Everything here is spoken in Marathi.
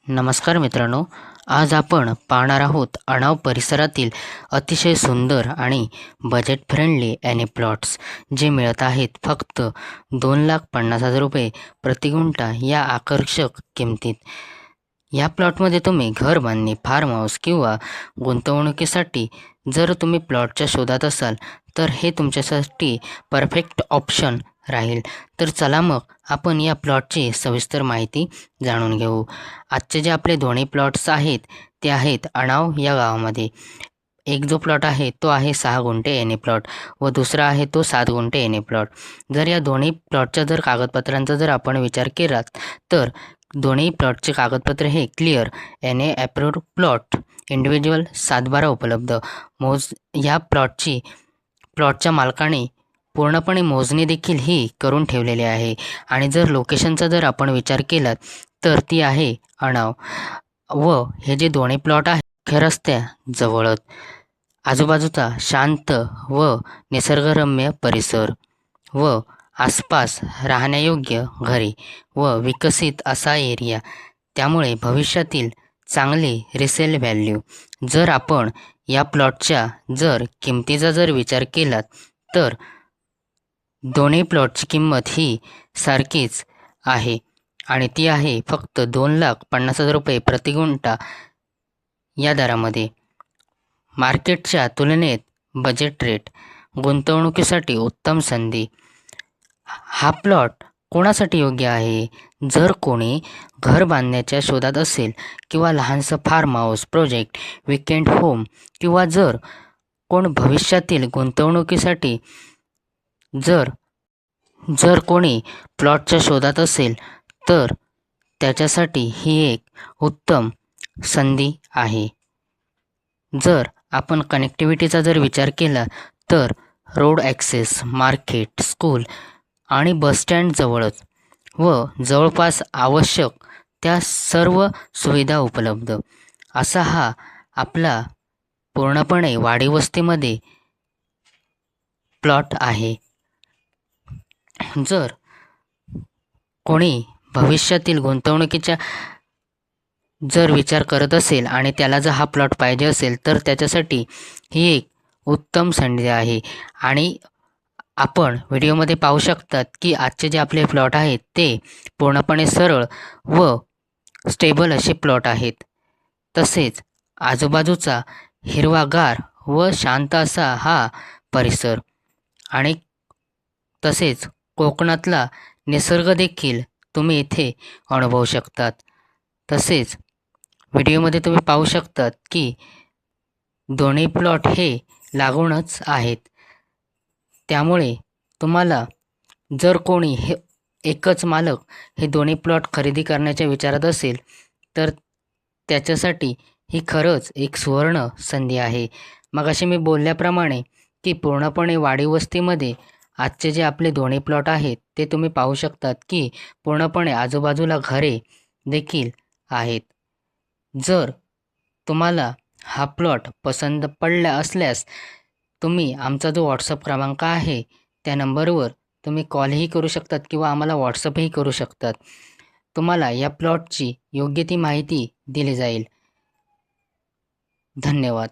नमस्कार मित्रांनो, आज आपण पाहणार आहोत अणाव परिसरातील अतिशय सुंदर आणि बजेट फ्रेंडली ॲनी प्लॉट्स जे मिळत आहेत फक्त 2,50,000 रुपये प्रति गुंठा या आकर्षक किमतीत. या प्लॉटमध्ये तुम्ही घर बांधणी, फार्म हाऊस किंवा गुंतवणुकीसाठी जर तुम्ही प्लॉटच्या शोधात असाल तर हे तुमच्यासाठी परफेक्ट ऑप्शन राहील. तर चला मग आपण या प्लॉटची सविस्तर माहिती जाणून घेऊ. आजचे जे आपले दोन्ही प्लॉट्स आहेत ते आहेत अणाव या गावामध्ये. एक जो प्लॉट आहे तो आहे 6 गुंठे एने प्लॉट व दुसरा आहे तो 7 गुंठे एने प्लॉट. जर या दोन्ही प्लॉटच्या जर कागदपत्रांचा जर आपण विचार केला तर दोन्ही प्लॉटचे कागदपत्र हे क्लिअर एने अप्रूव्ड प्लॉट इंडिव्हिज्युअल 7/12 उपलब्ध. या प्लॉटच्या मालकाने पूर्णपणे मोजणी देखील ही करून ठेवलेली आहे. आणि जर लोकेशनचा जर आपण विचार केला तर ती आहे अणाव व हे जे दोन्ही प्लॉट आहे मुख्य रस्त्याजवळच. आजूबाजूचा शांत व निसर्गरम्य परिसर व आसपास राहण्यायोग्य घरे व विकसित असा एरिया, त्यामुळे भविष्यातील चांगली रिसेल व्हॅल्यू. जर आपण या प्लॉटच्या जर किमतीचा जर विचार केला तर दोन्ही प्लॉटची किंमत ही सारखीच आहे आणि ती आहे फक्त 2,50,000 रुपये प्रति गुंठा या दरामध्ये. मार्केटच्या तुलनेत बजेट रेट, गुंतवणुकीसाठी उत्तम संधी. हा प्लॉट कोणासाठी योग्य आहे? जर कोणी घर बांधण्याच्या शोधात असेल किंवा लहानसं farm house project, weekend home किंवा जर कोण भविष्यातील गुंतवणुकीसाठी जर कोणी प्लॉटच्या शोधात असेल तर त्याच्यासाठी ही एक उत्तम संधी आहे. जर आपण कनेक्टिव्हिटीचा जर विचार केला तर रोड ॲक्सेस, मार्केट, स्कूल आणि बसस्टँड जवळच व जवळपास आवश्यक त्या सर्व सुविधा उपलब्ध असा हा आपला पूर्णपणे वाडी वस्तीमध्ये प्लॉट आहे. जर कोणी भविष्यातील गुंतवणुकीचा जर विचार करत असेल आणि त्याला जर हा प्लॉट पाहिजे असेल तर त्याच्यासाठी ही एक उत्तम संधी आहे. आणि आपण व्हिडिओमध्ये पाहू शकतात की आजचे जे आपले प्लॉट आहेत ते पूर्णपणे सरळ व स्टेबल असे प्लॉट आहेत. तसेच आजूबाजूचा हिरवागार व शांत असा हा परिसर आणि तसेच कोकणातला निसर्ग देखील तुम्ही इथे अनुभवू शकतात. तसेच व्हिडिओमध्ये तुम्ही पाहू शकतात की दोन्ही प्लॉट हे लागूनच आहेत. त्यामुळे तुम्हाला जर कोणी हे एकच मालक हे दोन्ही प्लॉट खरेदी करण्याच्या विचारात असेल तर त्याच्यासाठी ही खरंच एक सुवर्ण संधी आहे. मगाशी मी बोलल्याप्रमाणे की पूर्णपणे वाडी वस्तीमध्ये आजचे जे आपले दोन्ही प्लॉट आहेत ते तुम्ही पाहू शकतात की पूर्णपणे आजूबाजूला घरे देखील आहेत. जर तुम्हाला हा प्लॉट पसंत पडला असल्यास तुम्ही आमचा जो व्हॉट्सअप क्रमांक आहे त्या नंबरवर तुम्ही कॉलही करू शकतात किंवा आम्हाला व्हॉट्सअपही करू शकतात. तुम्हाला या प्लॉटची योग्य ती माहिती दिली जाईल. धन्यवाद.